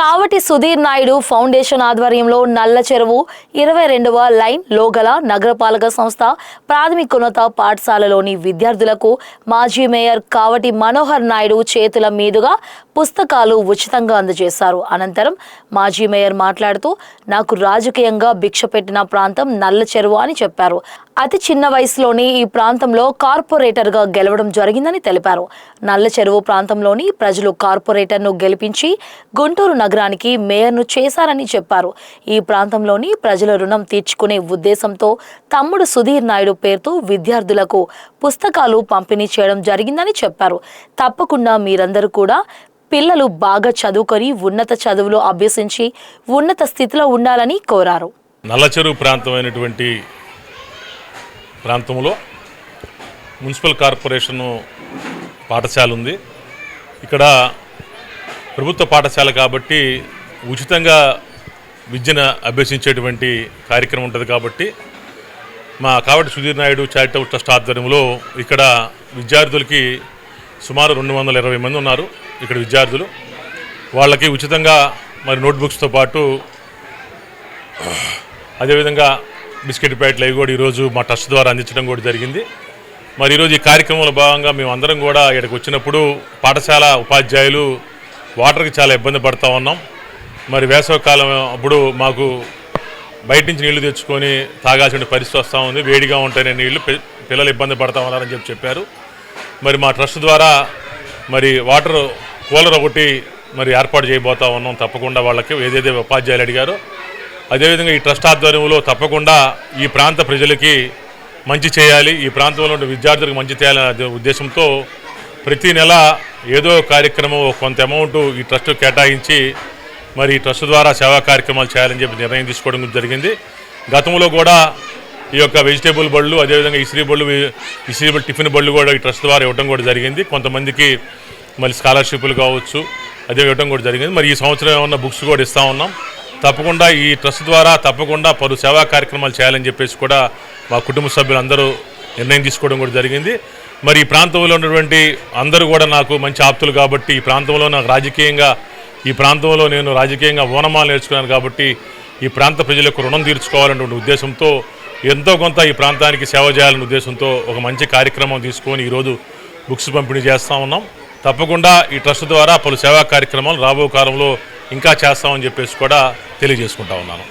Kavati Sudheer Naidu foundation ఆధ్వర్యంలో నల్ల చెరువు 22వ లైన్ లోగల నగరపాలక సంస్థ ప్రాథమికోన్నత పాఠశాలలోని విద్యార్థులకు మాజీ మేయర్ కావటి మనోహర్ నాయుడు చేతుల మీదుగా పుస్తకాలు ఉచితంగా అందజేశారు. అనంతరం మాజీ మేయర్ మాట్లాడుతూ, నాకు రాజకీయంగా భిక్ష పెట్టిన ప్రాంతం నల్ల చెరువు అని చెప్పారు. అతి చిన్న వయసులోనే ఈ ప్రాంతంలో కార్పొరేటర్గా గెలవడం జరిగిందని తెలిపారు. నల్ల చెరువు ప్రాంతంలోని ప్రజలు కార్పొరేటర్ను గెలిపించి గుంటూరు నగరానికి మేయర్ను చేశారని చెప్పారు. ఈ ప్రాంతంలోని ప్రజల రుణం తీర్చుకునే ఉద్దేశంతో తమ్ముడు సుధీర్ నాయుడు పేరుతో విద్యార్థులకు పుస్తకాలు పంపిణీ చేయడం జరిగిందని చెప్పారు. తప్పకుండా మీరందరూ కూడా పిల్లలు బాగా చదువుకొని ఉన్నత చదువులు అభ్యసించి ఉన్నత స్థితిలో ఉండాలని కోరారు. నల్ల చెరువు ప్రాంతమైనటువంటి ప్రాంతంలో మున్సిపల్ కార్పొరేషన్ పాఠశాల ఉంది. ఇక్కడ ప్రభుత్వ పాఠశాల కాబట్టి ఉచితంగా విద్యను అభ్యసించేటువంటి కార్యక్రమం ఉంటుంది. కాబట్టి మా కావటి సుధీర్ నాయుడు చారిటబుల్ ట్రస్ట్ ఆధ్వర్యంలో ఇక్కడ విద్యార్థులకి సుమారు 220 మంది ఉన్నారు. ఇక్కడ విద్యార్థులు వాళ్ళకి ఉచితంగా మరి నోట్బుక్స్తో పాటు అదేవిధంగా బిస్కెట్ ప్యాకెట్లు అవి కూడా ఈరోజు మా ట్రస్ట్ ద్వారా అందించడం కూడా జరిగింది. మరి ఈరోజు ఈ కార్యక్రమంలో భాగంగా మేము అందరం కూడా ఇక్కడికి వచ్చినప్పుడు పాఠశాల ఉపాధ్యాయులు వాటర్కి చాలా ఇబ్బంది పడుతూ ఉన్నాం. మరి వేసవికాలం అప్పుడు మాకు బయట నుంచి నీళ్లు తెచ్చుకొని తాగాల్సిన పరిస్థితి వస్తూ ఉంది. వేడిగా ఉంటాయనే నీళ్లు పిల్లలు ఇబ్బంది పడుతూ ఉన్నారని చెప్పారు. మరి మా ట్రస్ట్ ద్వారా మరి వాటర్ కూలర్ ఒకటి మరి ఏర్పాటు చేయబోతూ ఉన్నాం. తప్పకుండా వాళ్ళకి ఏదైతే ఉపాధ్యాయులు అడిగారో అదేవిధంగా ఈ ట్రస్ట్ ఆధ్వర్యంలో తప్పకుండా ఈ ప్రాంత ప్రజలకి మంచి చేయాలి, ఈ ప్రాంతంలో ఉండే విద్యార్థులకు మంచి చేయాలనే ఉద్దేశంతో ప్రతి నెల ఏదో కార్యక్రమం కొంత అమౌంట్ ఈ ట్రస్ట్ కేటాయించి మరి ఈ ట్రస్ట్ ద్వారా సేవా కార్యక్రమాలు చేయాలని చెప్పి నిర్ణయం తీసుకోవడం జరిగింది. గతంలో కూడా ఈ యొక్క వెజిటేబుల్ బళ్ళు అదేవిధంగా ఇస్త్రీ టిఫిన్ బళ్ళు కూడా ఈ ట్రస్ట్ ద్వారా ఇవ్వడం కూడా జరిగింది. కొంతమందికి మళ్ళీ స్కాలర్షిప్లు కావచ్చు అదే ఇవ్వడం కూడా జరిగింది. మరి ఈ సంవత్సరం ఏమన్నా బుక్స్ కూడా ఇస్తూ ఉన్నాం. తప్పకుండా ఈ ట్రస్ట్ ద్వారా తప్పకుండా పలు సేవా కార్యక్రమాలు చేయాలని చెప్పేసి కూడా మా కుటుంబ సభ్యులందరూ నిర్ణయం తీసుకోవడం కూడా జరిగింది. మరి ఈ ప్రాంతంలో ఉన్నటువంటి అందరూ కూడా నాకు మంచి ఆప్తులు కాబట్టి ఈ ప్రాంతంలో నాకు నేను రాజకీయంగా ఓనమాలు నేర్చుకున్నాను కాబట్టి ఈ ప్రాంత ప్రజలకు రుణం తీర్చుకోవాలనే ఉద్దేశంతో ఎంతో కొంత ఈ ప్రాంతానికి సేవ చేయాలనే ఉద్దేశంతో ఒక మంచి కార్యక్రమం తీసుకొని ఈరోజు బుక్స్ పంపిణీ చేస్తూ ఉన్నాం. తప్పకుండా ఈ ట్రస్ట్ ద్వారా పలు సేవా కార్యక్రమాలు రాబో కాలంలో ఇంకా చేస్తామని చెప్పేసి కూడా తెలియజేసుకుంటా ఉన్నాను.